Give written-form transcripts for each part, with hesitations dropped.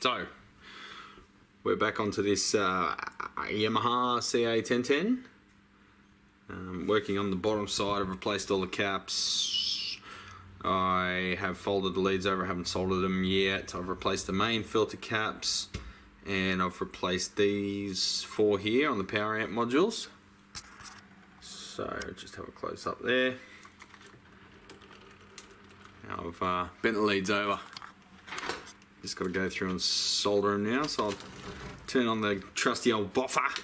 So, we're back onto this Yamaha CA-1010. Working on the bottom side, I've replaced all the caps. I have folded the leads over, I haven't soldered them yet. I've replaced the main filter caps, and I've replaced these four here on the power amp modules. So, just have a close up there. Now I've bent the leads over. Just got to go through and solder them now, so I'll turn on the trusty old boffer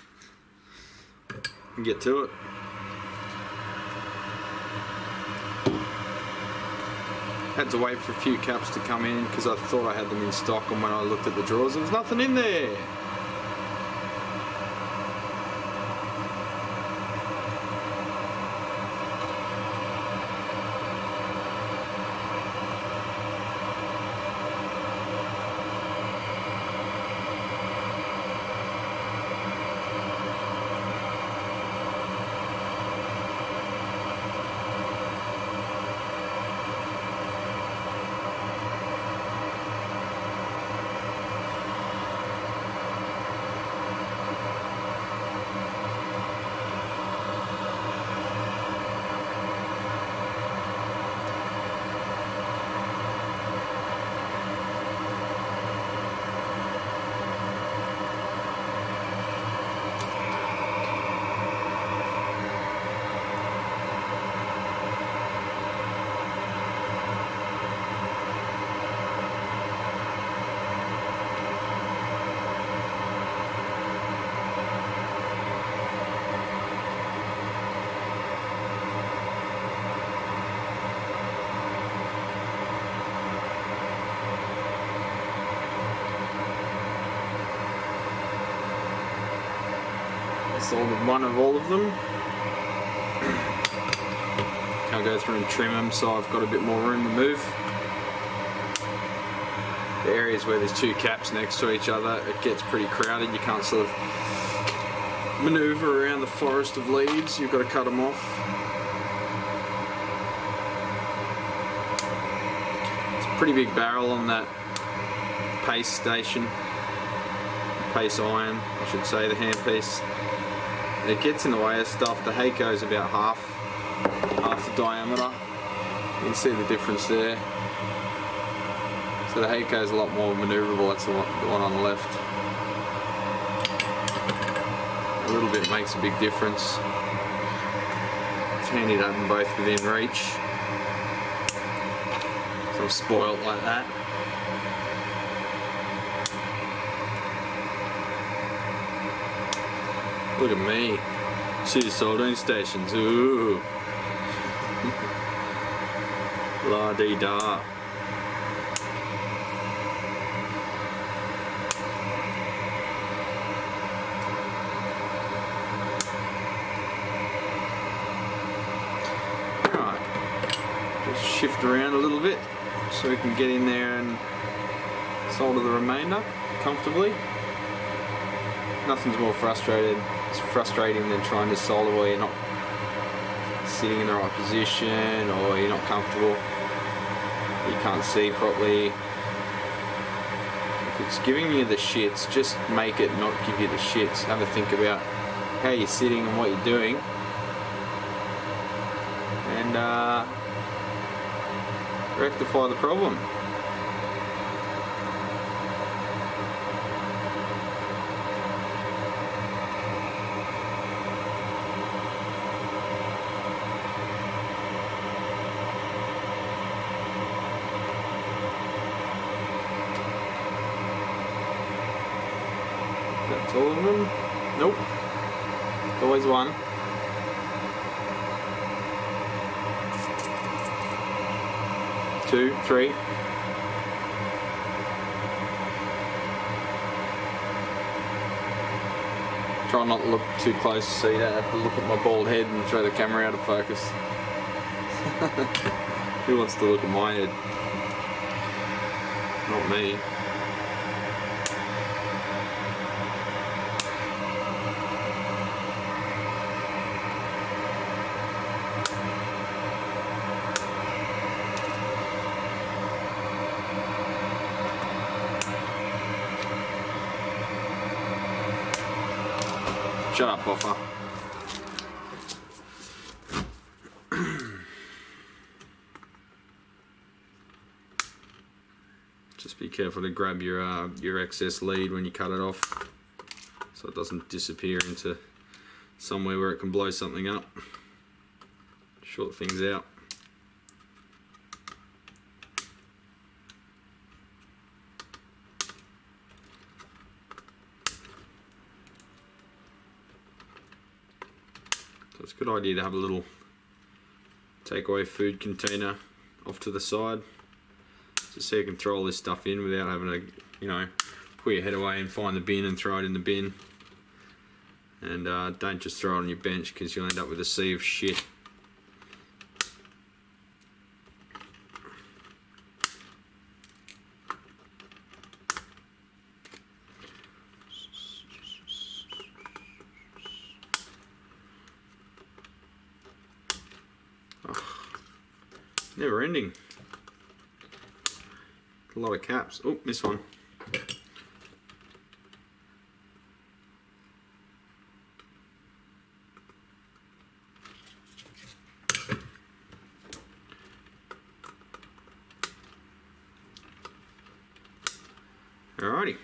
and get to it. Had to wait for a few caps to come in because I thought I had them in stock, and when I looked at the drawers there was nothing in there. Soldered one of all of them. I'll go through and trim them so I've got a bit more room to move. The areas where there's two caps next to each other, it gets pretty crowded. You can't sort of maneuver around the forest of leads. You've got to cut them off. It's a pretty big barrel on that pace station. Pace iron, I should say, the handpiece. It gets in the way of stuff. The HiFi is about half the diameter. You can see the difference there. So the HiFi is a lot more maneuverable. That's the one on the left. A little bit makes a big difference. It's handy to have them both within reach. So I'm spoiled like that. Look at me. 2 soldering stations. Ooh. La dee da. Alright. Just shift around a little bit so we can get in there and solder the remainder comfortably. Nothing's more frustrating than trying to solder where you're not sitting in the right position, or you're not comfortable, you can't see properly. If it's giving you the shits, just make it not give you the shits. Have a think about how you're sitting and what you're doing, and rectify the problem. That's all of them? Nope. Always one. Two, three. Try not to look too close so you don't have to look at my bald head and throw the camera out of focus. Who wants to look at my head? Not me. Shut up, Offer. Just be careful to grab your excess lead when you cut it off, so it doesn't disappear into somewhere where it can blow something up. Short things out. So it's a good idea to have a little takeaway food container off to the side, just so you can throw all this stuff in without having to, you know, pull your head away and find the bin and throw it in the bin. And don't just throw it on your bench, because you'll end up with a sea of shit. Never ending. A lot of caps. Oh, missed one. Alrighty.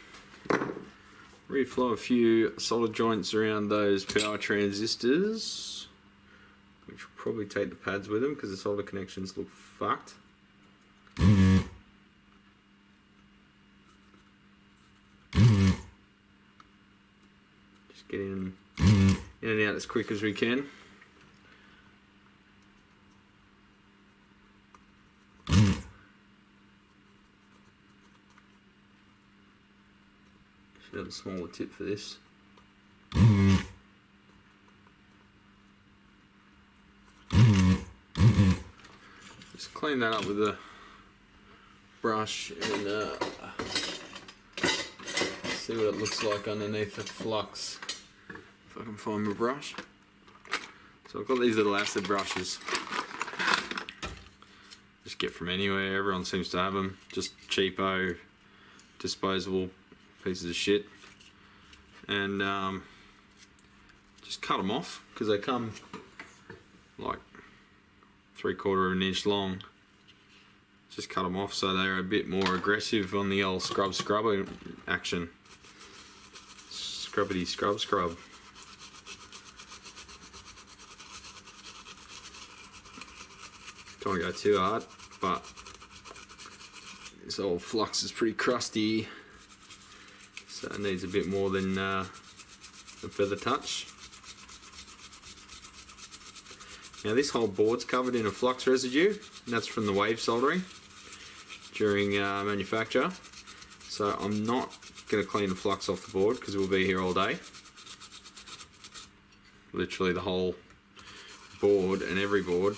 Reflow a few solder joints around those power transistors, which will probably take the pads with them because the solder connections look fucked. Just get in and out as quick as we can. Should have a smaller tip for this. Just clean that up with a brush and see what it looks like underneath the flux. If I can find my brush. So I've got these little acid brushes. Just get from anywhere, everyone seems to have them. Just cheapo, disposable pieces of shit. And just cut them off, because they come like 3/4 of an inch long. Just cut them off so they're a bit more aggressive on the old scrubber action. Scrubbity scrub. Don't want to go too hard, but this old flux is pretty crusty, so it needs a bit more than a feather touch. Now this whole board's covered in a flux residue, and that's from the wave soldering during manufacture. So I'm not going to clean the flux off the board because we'll be here all day. Literally the whole board, and every board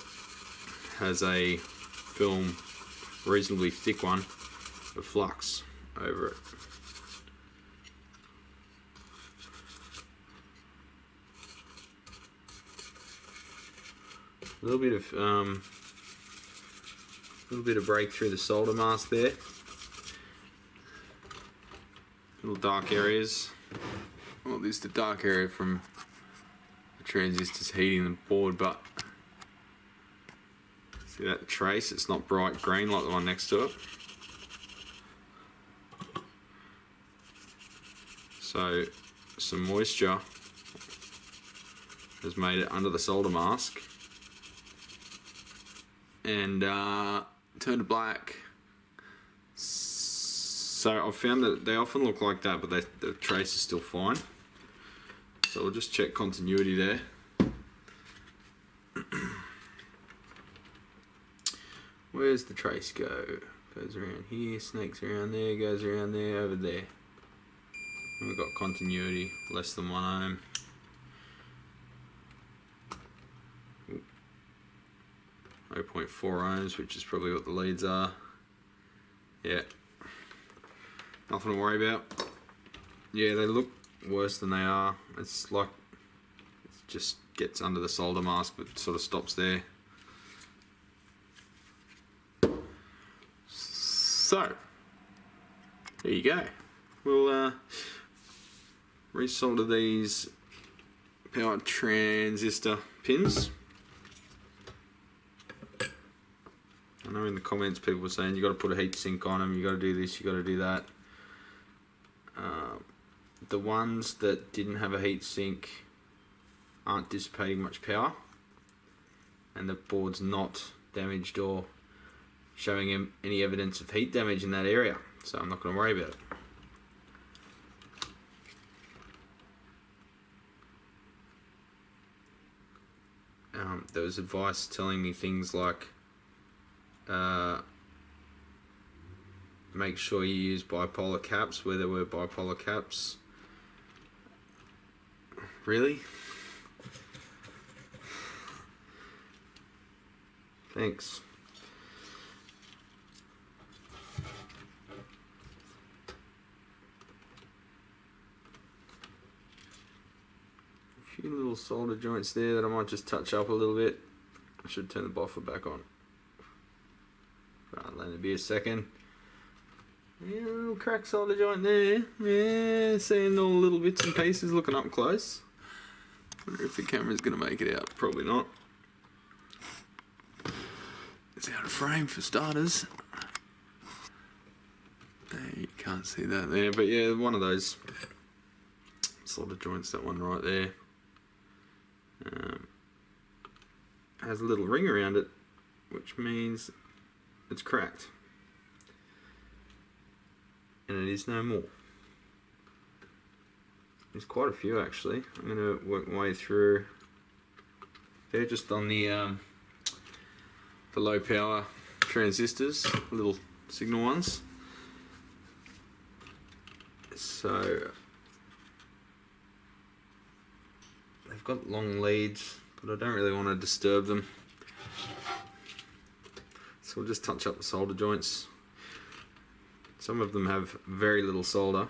has a film, reasonably thick one, of flux over it. A little bit of break through the solder mask there. Little dark areas. Well, this is the dark area from the transistors heating the board, but see that trace? It's not bright green like the one next to it. So some moisture has made it under the solder mask and turned to black. So I've found that they often look like that, but the trace is still fine. So we'll just check continuity there. Where's the trace go? Goes around here, snakes around there, goes around there, over there. And we've got continuity, less than 1 ohm. 0.4 ohms, which is probably what the leads are. Yeah. Nothing to worry about. Yeah, they look worse than they are. It's like it just gets under the solder mask, but sort of stops there. So there you go. We'll resolder these power transistor pins. I know in the comments people were saying you got to put a heat sink on them, you got to do this, you got to do that. The ones that didn't have a heat sink aren't dissipating much power, and the board's not damaged or showing any evidence of heat damage in that area, so I'm not going to worry about it. There was advice telling me things like make sure you use bipolar caps where there were bipolar caps. Really? Thanks. A few little solder joints there that I might just touch up a little bit. I should turn the buffer back on. Right, let it be a second. Yeah, a little crack solder joint there. Yeah, seeing all the little bits and pieces looking up close. Wonder if the camera's going to make it out. Probably not. It's out of frame for starters. You can't see that there, but yeah, one of those solder joints, that one right there, has a little ring around it, which means it's cracked, and it is no more. There's quite a few actually. I'm going to work my way through. They're just on the low power transistors, little signal ones. So they've got long leads, but I don't really want to disturb them. So we'll just touch up the solder joints. Some of them have very little solder,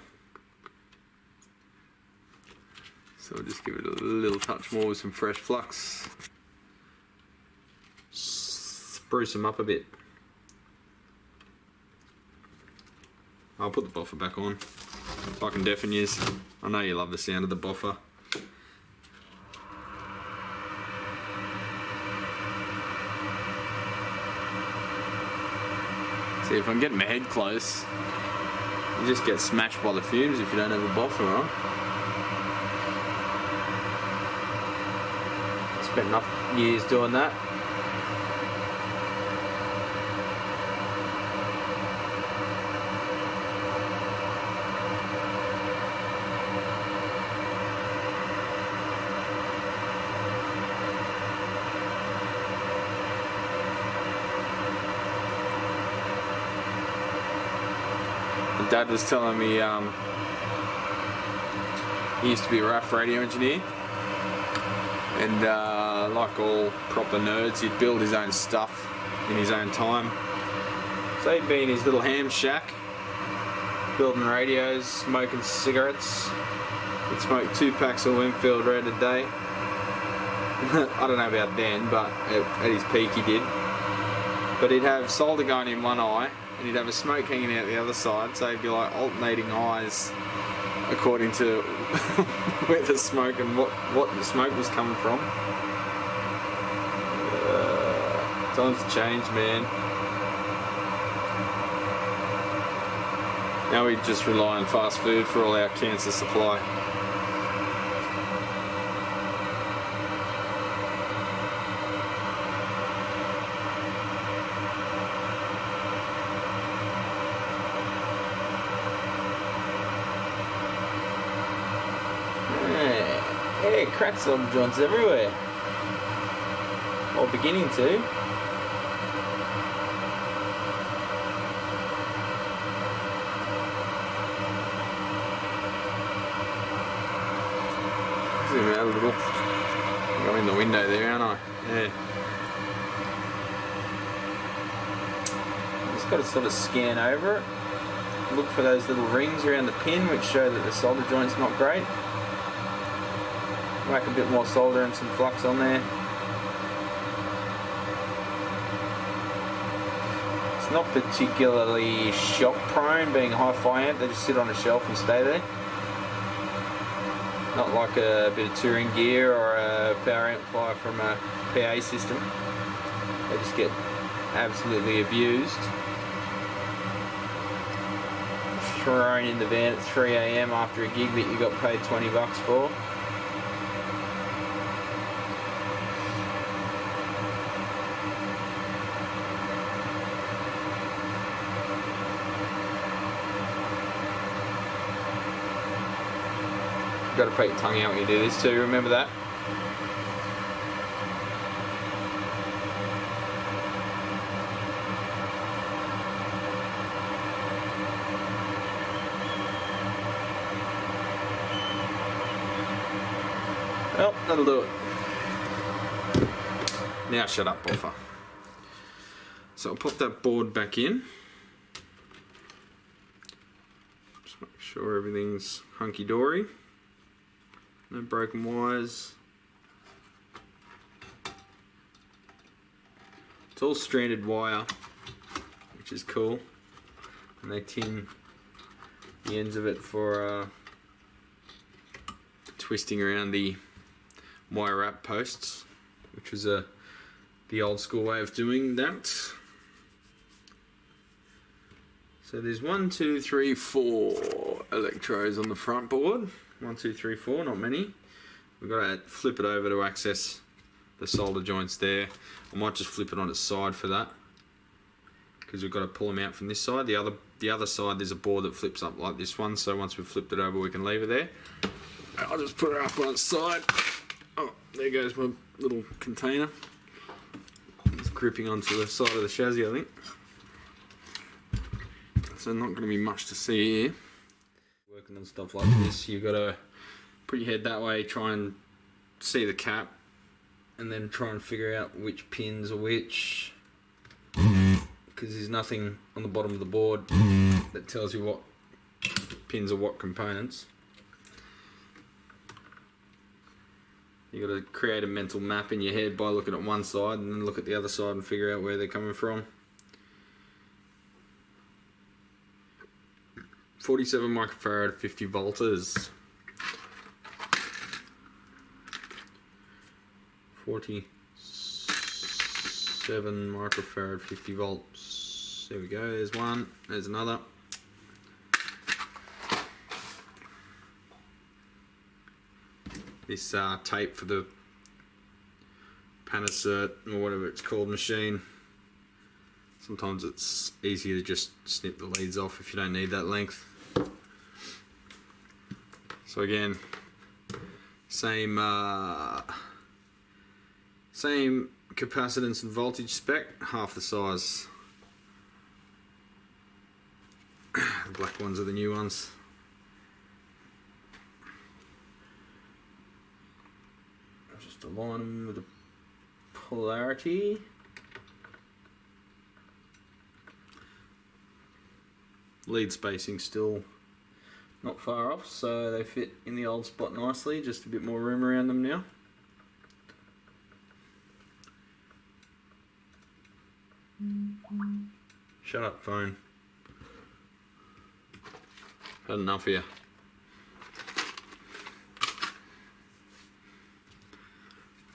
so we'll just give it a little touch more with some fresh flux. Spruce them up a bit. I'll put the buffer back on. Fucking deafen yous. I know you love the sound of the buffer. See, if I'm getting my head close, you just get smashed by the fumes if you don't have a buffer on. I spent enough years doing that. Dad was telling me he used to be a RAF radio engineer, and like all proper nerds, he'd build his own stuff in his own time. So he'd be in his little ham shack building radios, smoking cigarettes. He'd smoke 2 packs of Winfield Red a day. I don't know about then, but at his peak he did. But he'd have solder going in one eye, and he'd have a smoke hanging out the other side, so he'd be like alternating eyes according to where the smoke and what the smoke was coming from. Times change, man. Now we just rely on fast food for all our cancer supply. Yeah, crack solder joints everywhere. Or beginning to. Zoom out a little. I'm in the window there, aren't I? Yeah. Just got to sort of scan over it. Look for those little rings around the pin which show that the solder joint's not great. Whack a bit more solder and some flux on there. It's not particularly shock prone, being a HiFi amp. They just sit on a shelf and stay there. Not like a bit of touring gear or a power amplifier from a PA system. They just get absolutely abused. Thrown in the van at 3 AM after a gig that you got paid $20 for. You've got to put your tongue out when you do this too, remember that? Well, that'll do it. Now shut up, buffer. So I'll pop that board back in. Just make sure everything's hunky-dory. No broken wires. It's all stranded wire, which is cool. And they tin the ends of it for twisting around the wire wrap posts, which was the old school way of doing that. So there's 1, 2, 3, 4 electrodes on the front board. 1, 2, 3, 4, not many. We've got to flip it over to access the solder joints there. I might just flip it on its side for that, because we've got to pull them out from this side. The other side, there's a board that flips up like this one, so once we've flipped it over we can leave it there. I'll just put it up on its side. Oh, there goes my little container. It's gripping onto the side of the chassis, I think. So not going to be much to see here. Working on stuff like this, you've got to put your head that way, try and see the cap, and then try and figure out which pins are which, because there's nothing on the bottom of the board that tells you what pins are what components. You've got to create a mental map in your head by looking at one side and then look at the other side and figure out where they're coming from. 47 microfarad, 50 volters. 47 microfarad, 50 volts. There we go, there's one, there's another. This tape for the Panasert or whatever it's called machine. Sometimes it's easier to just snip the leads off if you don't need that length. So again, same capacitance and voltage spec, half the size. The black ones are the new ones. Just align them with the polarity. Lead spacing still not far off, so they fit in the old spot nicely, just a bit more room around them now. Shut up, phone. Had enough here.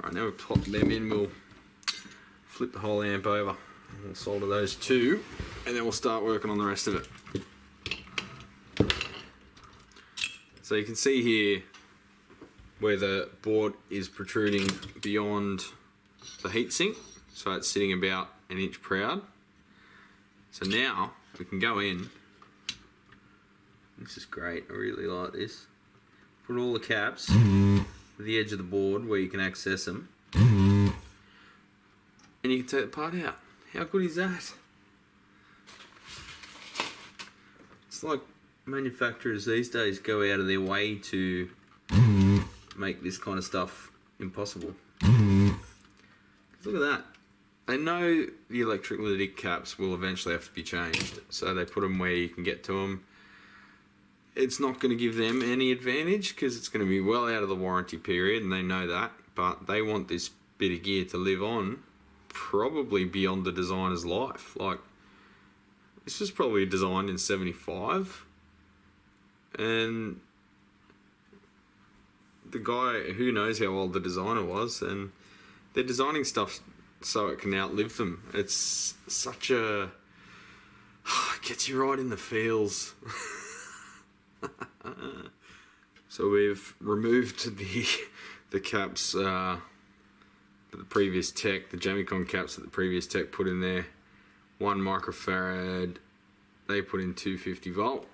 Alright, now we've popped them in, we'll flip the whole amp over and we'll solder those two, and then we'll start working on the rest of it. So you can see here where the board is protruding beyond the heatsink, so it's sitting about 1 inch proud. So now we can go in. This is great, I really like this. Put all the caps to the edge of the board where you can access them, and you can take the part out. How good is that? It's like manufacturers these days go out of their way to make this kind of stuff impossible. Look at that. They know the electrolytic caps will eventually have to be changed, so they put them where you can get to them. It's not going to give them any advantage because it's going to be well out of the warranty period, and they know that, but they want this bit of gear to live on probably beyond the designer's life. Like, this was probably designed in 75, and the guy, who knows how old the designer was, and they're designing stuff so it can outlive them. It's such a... gets you right in the feels. So we've removed the caps that the previous tech, the Jamicon caps that the previous tech put in there. 1 microfarad, they put in 250 volt.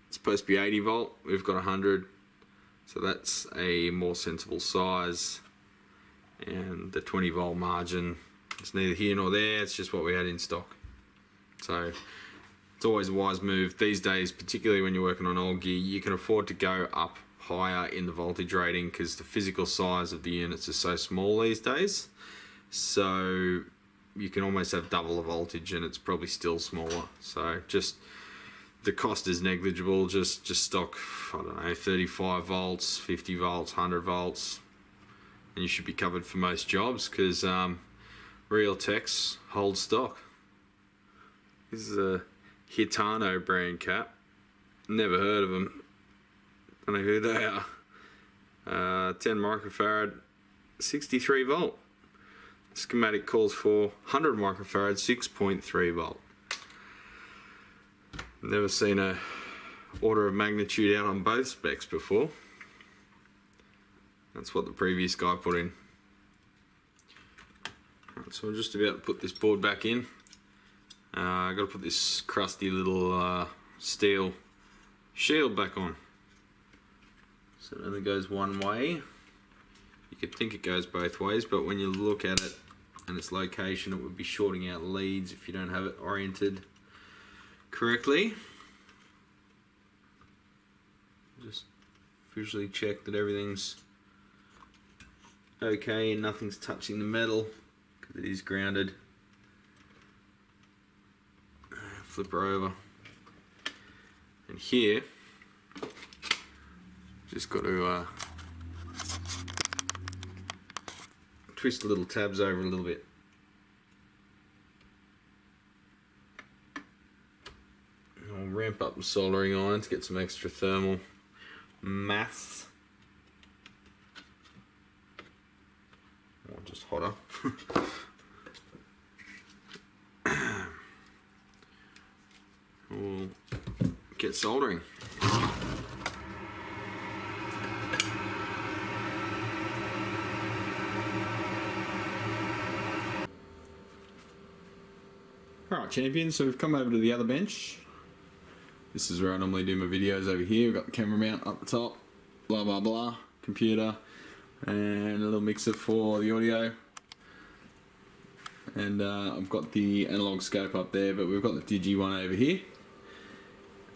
It's supposed to be 80 volt, we've got 100. So that's a more sensible size. And the 20 volt margin, it's neither here nor there, it's just what we had in stock. So it's always a wise move. These days, particularly when you're working on old gear, you can afford to go up higher in the voltage rating because the physical size of the units is so small these days. So you can almost have double the voltage and it's probably still smaller. So just the cost is negligible. Just stock, I don't know, 35 volts, 50 volts, 100 volts, and you should be covered for most jobs because Real Techs hold stock. This is a Hitano brand cap. Never heard of them. Don't know who they are. 10 microfarad, 63 volt. Schematic calls for 100 microfarad, 6.3 volt. Never seen a order of magnitude out on both specs before. That's what the previous guy put in. Right, so I'm just about to put this board back in. I've got to put this crusty little steel shield back on. So it only goes one way. You could think it goes both ways, but when you look at it and its location, it would be shorting out leads if you don't have it oriented correctly. Just visually check that everything's okay and nothing's touching the metal because it is grounded. Flip her over. And here, just got to twist the little tabs over a little bit. I'll ramp up the soldering iron to get some extra thermal mass. Or just hotter. We'll get soldering. Alright champions, so we've come over to the other bench. This is where I normally do my videos over here. We've got the camera mount up the top, blah blah blah, computer, and a little mixer for the audio. And I've got the analog scope up there, but we've got the Digi one over here.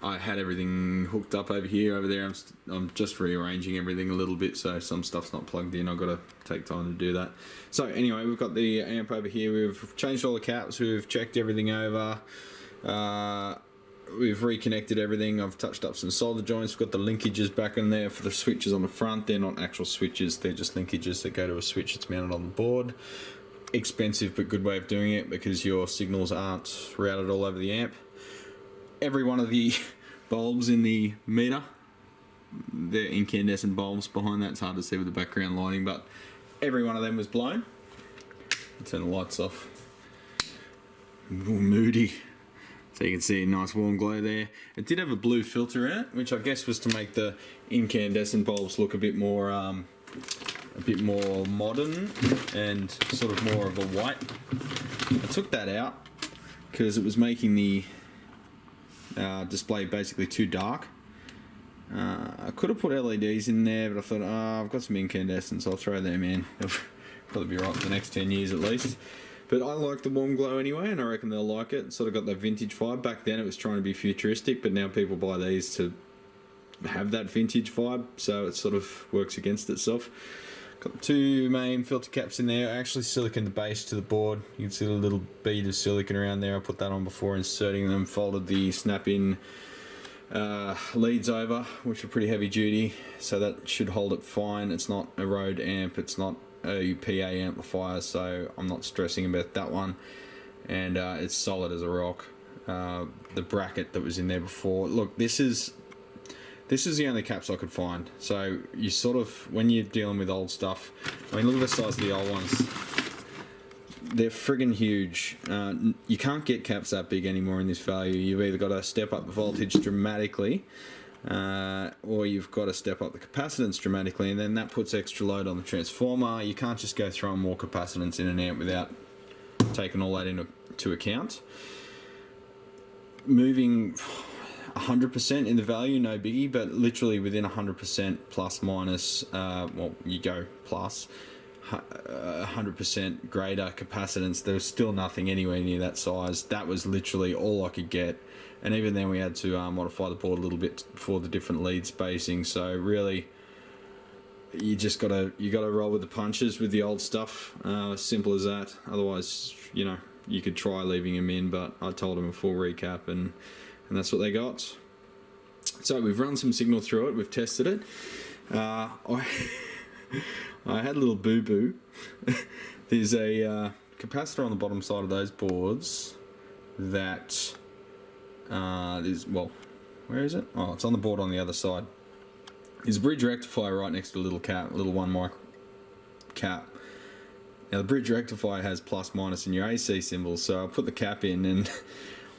I had everything hooked up over here. Over there I'm just rearranging everything a little bit, so some stuff's not plugged in. I've got to take time to do that. So anyway, we've got the amp over here. We've changed all the caps, we've checked everything over, we've reconnected everything. I've touched up some solder joints. We've got the linkages back in there for the switches on the front. They're not actual switches, they're just linkages that go to a switch that's mounted on the board. Expensive but good way of doing it because your signals aren't routed all over the amp. Every one of the bulbs in the meter, they're incandescent bulbs behind that. It's hard to see with the background lighting, but every one of them was blown. I'll turn the lights off. Ooh, moody. So you can see a nice warm glow there. It did have a blue filter in it, which I guess was to make the incandescent bulbs look a bit more modern and sort of more of a white. I took that out because it was making the display basically too dark. I could have put LEDs in there, but I thought, I've got some incandescents, I'll throw them in. They'll probably be right for the next 10 years at least. But I like the warm glow anyway, and I reckon they'll like it. It's sort of got that vintage vibe. Back then it was trying to be futuristic, but now people buy these to have that vintage vibe, so it sort of works against itself. Got two main filter caps in there. I actually siliconed the base to the board. You can see the little bead of silicon around there. I put that on before inserting them. Folded the snap-in leads over, which are pretty heavy duty, so that should hold it fine. It's not a Rode amp, it's not a PA amplifier, so I'm not stressing about that one. And it's solid as a rock. The bracket that was in there before. Look, this is This is the only caps I could find. So you sort of, when you're dealing with old stuff, I mean, look at the size of the old ones. They're friggin' huge. You can't get caps that big anymore in this value. You've either got to step up the voltage dramatically, or you've got to step up the capacitance dramatically, and then that puts extra load on the transformer. You can't just go throwing more capacitance in an amp without taking all that into account. Moving 100% in the value, no biggie, but literally within 100% plus minus, well, you go plus 100% greater capacitance. There was still nothing anywhere near that size. That was literally all I could get, and even then we had to modify the board a little bit for the different lead spacing. So really, you gotta roll with the punches with the old stuff. Simple as that. Otherwise, you know, you could try leaving them in, but I told them a full recap, and that's what they got. So we've run some signal through it, we've tested it. I had a little boo-boo. There's a capacitor on the bottom side of those boards that is, well, where is it? Oh, it's on the board on the other side. There's a bridge rectifier right next to the little cap, little 1 micro cap. Now the bridge rectifier has plus minus in your AC symbol, so I put the cap in, and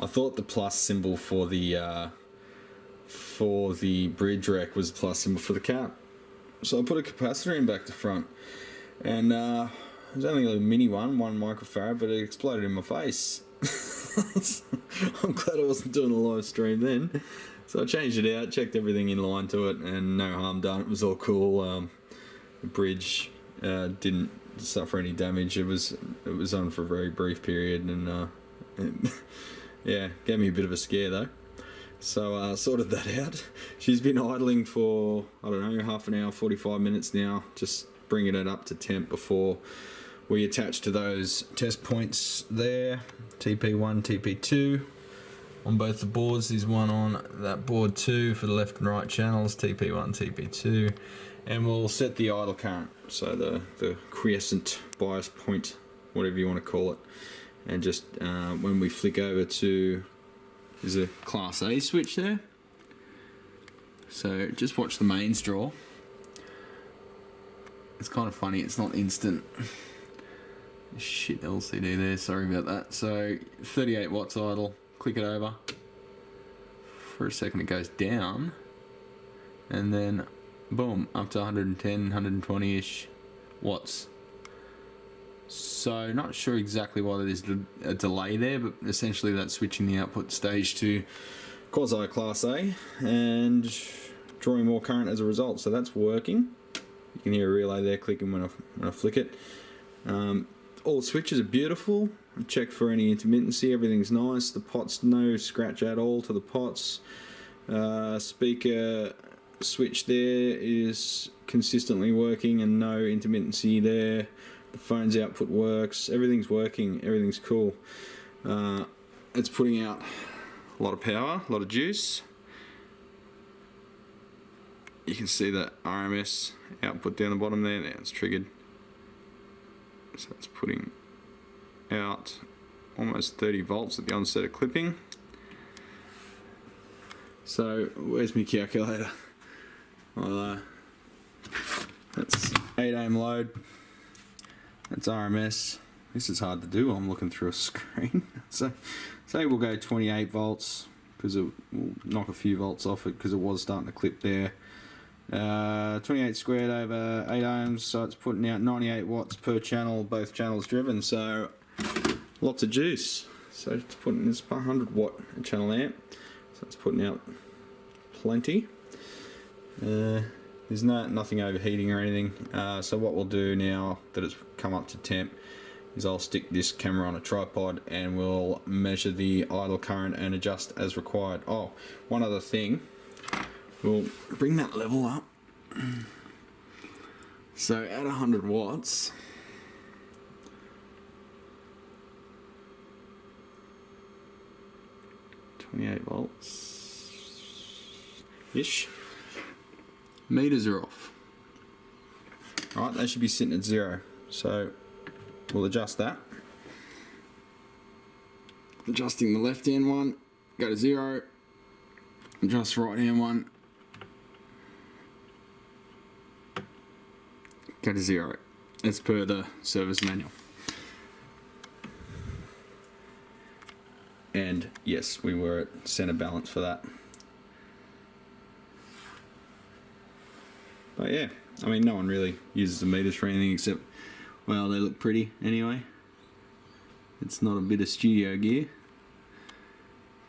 I thought the plus symbol for the bridge rec was the plus symbol for the cap. So I put a capacitor in back to front, and it was only a mini one, 1 microfarad, but it exploded in my face. I'm glad I wasn't doing a live stream then. So I changed it out, checked everything in line to it, and no harm done. It was all cool. The bridge didn't suffer any damage. It was on for a very brief period, and yeah, gave me a bit of a scare though. So sorted that out. She's been idling for, I don't know, half an hour, 45 minutes now, just bringing it up to temp before we attach to those test points there. TP1, TP2 on both the boards. There's one on that board too for the left and right channels, TP1, TP2. And we'll set the idle current, so the quiescent bias point, whatever you want to call it. And just when we flick over to, there's a Class A switch there. So just watch the mains draw. It's kind of funny, it's not instant. Shit LCD there, sorry about that. So 38 watts idle, click it over. For a second it goes down. And then boom, up to 110, 120-ish watts. So not sure exactly why there's a delay there, but essentially that's switching the output stage to quasi Class A and drawing more current as a result. So that's working. You can hear a relay there clicking when I flick it. All the switches are beautiful. I checked for any intermittency. Everything's nice. The pots, no scratch at all to the pots. Speaker switch there is consistently working and no intermittency there. The phone's output works. Everything's working. Everything's cool. It's putting out a lot of power, a lot of juice. You can see the RMS output down the bottom there. Now it's triggered. So it's putting out almost 30 volts at the onset of clipping. So where's my calculator? Well, that's 8 ohm load. That's RMS. This is hard to do. I'm looking through a screen. So say we'll go 28 volts because it will knock a few volts off it because it was starting to clip there. 28 squared over 8 ohms, so it's putting out 98 watts per channel, both channels driven. So lots of juice. So it's putting this 100 watt channel amp. So it's putting out plenty. There's nothing overheating or anything. So what we'll do now that it's come up to temp is I'll stick this camera on a tripod and we'll measure the idle current and adjust as required. Oh, one other thing. We'll bring that level up. So at 100 watts, .28 volts ish. Meters are off. Alright, they should be sitting at 0. So we'll adjust that. Adjusting the left hand one, go to 0. Adjust right hand one, go to 0 as per the service manual. And yes, we were at center balance for that. But yeah, I mean, no one really uses the meters for anything except, well, they look pretty anyway. It's not a bit of studio gear.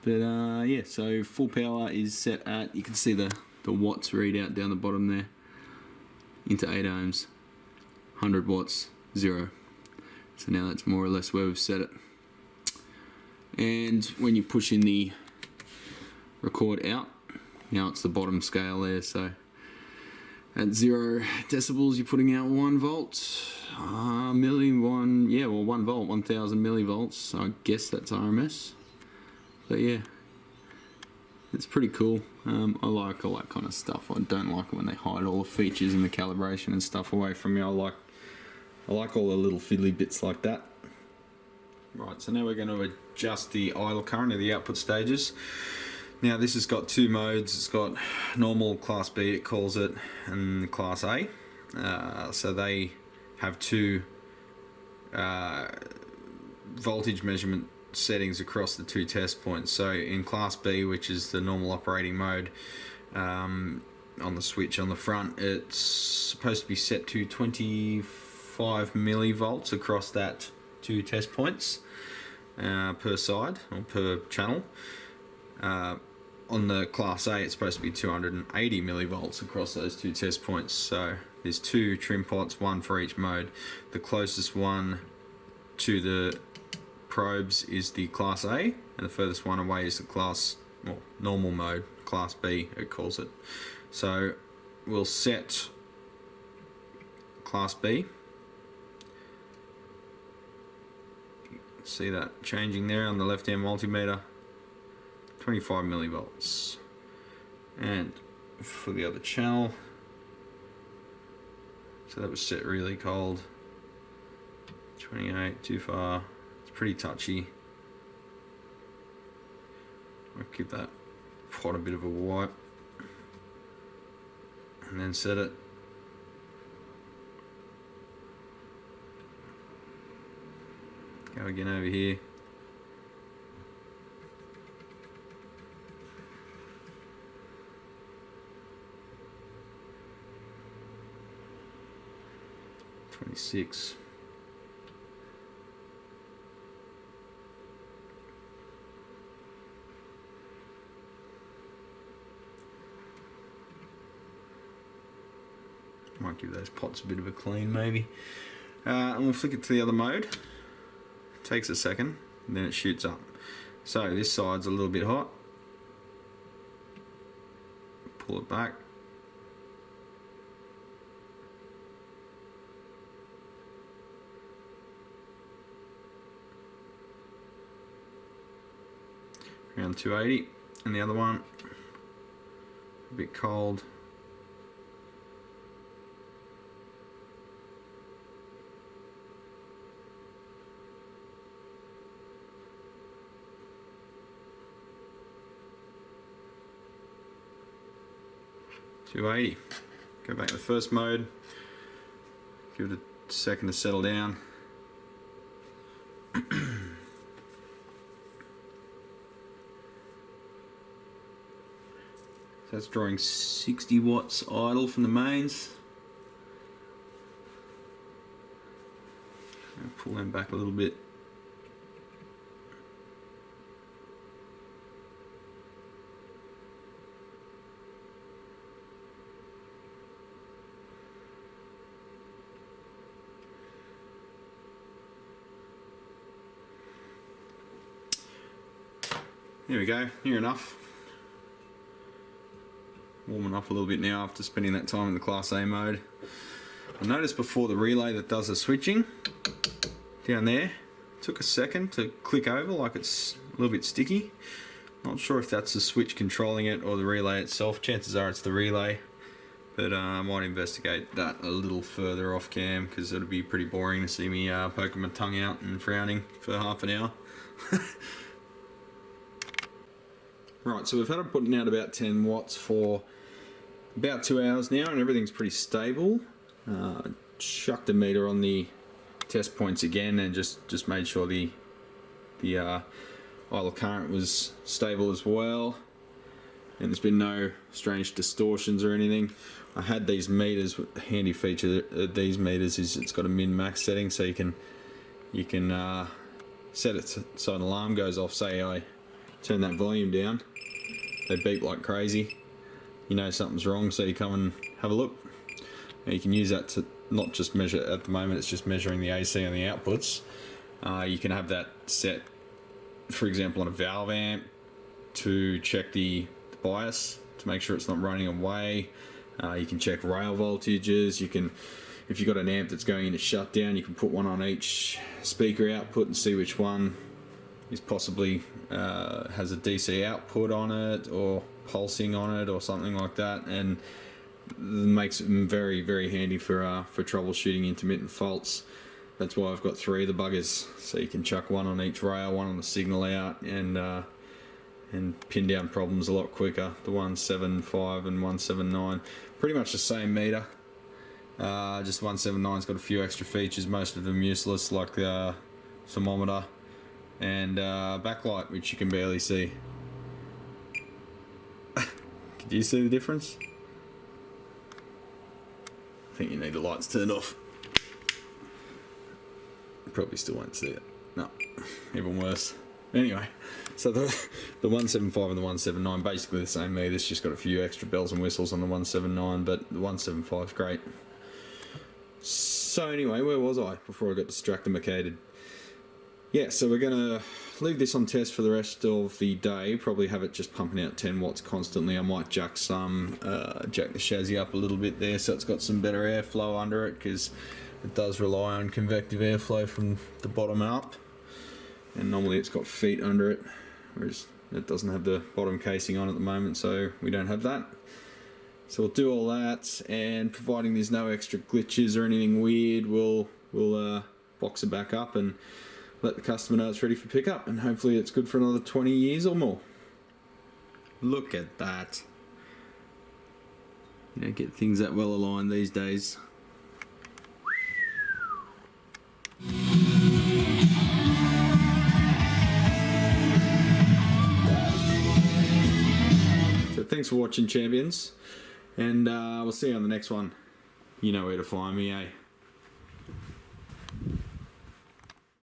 But yeah, so full power is set at, you can see the watts readout down the bottom there, into 8 ohms, 100 watts, 0. So now that's more or less where we've set it. And when you push in the record out, now it's the bottom scale there, so at 0 decibels you're putting out 1 volt, 1 volt, 1000 millivolts, so I guess that's RMS. But yeah, it's pretty cool. I like all that kind of stuff. I don't like it when they hide all the features and the calibration and stuff away from me. I like all the little fiddly bits like that. Right, so now we're going to adjust the idle current of the output stages. Now this has got 2 modes. It's got normal, class B it calls it, and class A. So they have 2 voltage measurement settings across the 2 test points. So in class B, which is the normal operating mode, on the switch on the front, it's supposed to be set to 25 millivolts across that 2 test points per side or per channel. On the class A, it's supposed to be 280 millivolts across those 2 test points. So there's 2 trim pots, 1 for each mode. The closest one to the probes is the class A, and the furthest one away is the normal mode, class B it calls it. So we'll set class B. See that changing there on the left hand multimeter, 25 millivolts. And for the other channel, so that was set really cold, 28, too far, it's pretty touchy. I'll give that pot a bit of a wipe and then set it. Go again over here. $26. Might give those pots a bit of a clean maybe. And we'll flick it to the other mode. Takes a second, and then it shoots up. So this side's a little bit hot. Pull it back. Around 280, and the other one a bit cold. $280. Go back to the first mode. Give it a second to settle down. So that's drawing 60 watts idle from the mains. I'll pull them back a little bit. There we go, near enough. Warming up a little bit now after spending that time in the Class A mode. I noticed before the relay that does the switching, down there, took a second to click over like it's a little bit sticky. Not sure if that's the switch controlling it or the relay itself. Chances are it's the relay, but I might investigate that a little further off cam because it'll be pretty boring to see me poking my tongue out and frowning for half an hour. Right, so we've had it putting out about 10 watts for about 2 hours now, and everything's pretty stable. chucked a meter on the test points again and just made sure the idle current was stable as well, and there's been no strange distortions or anything. I had these meters. The handy feature of these meters is it's got a min-max setting, so you can set it so an alarm goes off. Say I turn that volume down, they beep like crazy. You know something's wrong, so you come and have a look. And you can use that to not just measure, at the moment it's just measuring the AC and the outputs. You can have that set, for example, on a valve amp to check the bias to make sure it's not running away. You can check rail voltages. You can, if you've got an amp that's going into shutdown, you can put one on each speaker output and see which one is possibly has a DC output on it or pulsing on it or something like that, and makes it very, very handy for troubleshooting intermittent faults. That's why I've got 3 of the buggers, so you can chuck one on each rail, one on the signal out, and pin down problems a lot quicker. The 175 and 179, pretty much the same meter. Just 179's got a few extra features, most of them useless, like the thermometer and backlight, which you can barely see. Could you see the difference? I think you need the lights turned off. Probably still won't see it. No, even worse. Anyway, so the 175 and the 179 basically the same meter. It's just got a few extra bells and whistles on the 179, but the 175 is great. So anyway, where was I before I got distracted? Yeah, so we're gonna leave this on test for the rest of the day. Probably have it just pumping out 10 watts constantly. I might jack the chassis up a little bit there so it's got some better airflow under it, because it does rely on convective airflow from the bottom up, and normally it's got feet under it, whereas it doesn't have the bottom casing on at the moment, so we don't have that. So we'll do all that, and providing there's no extra glitches or anything weird, we'll box it back up and let the customer know it's ready for pickup, and hopefully it's good for another 20 years or more. Look at that. You don't get things that well aligned these days. So thanks for watching, champions, and we'll see you on the next one. You know where to find me, eh?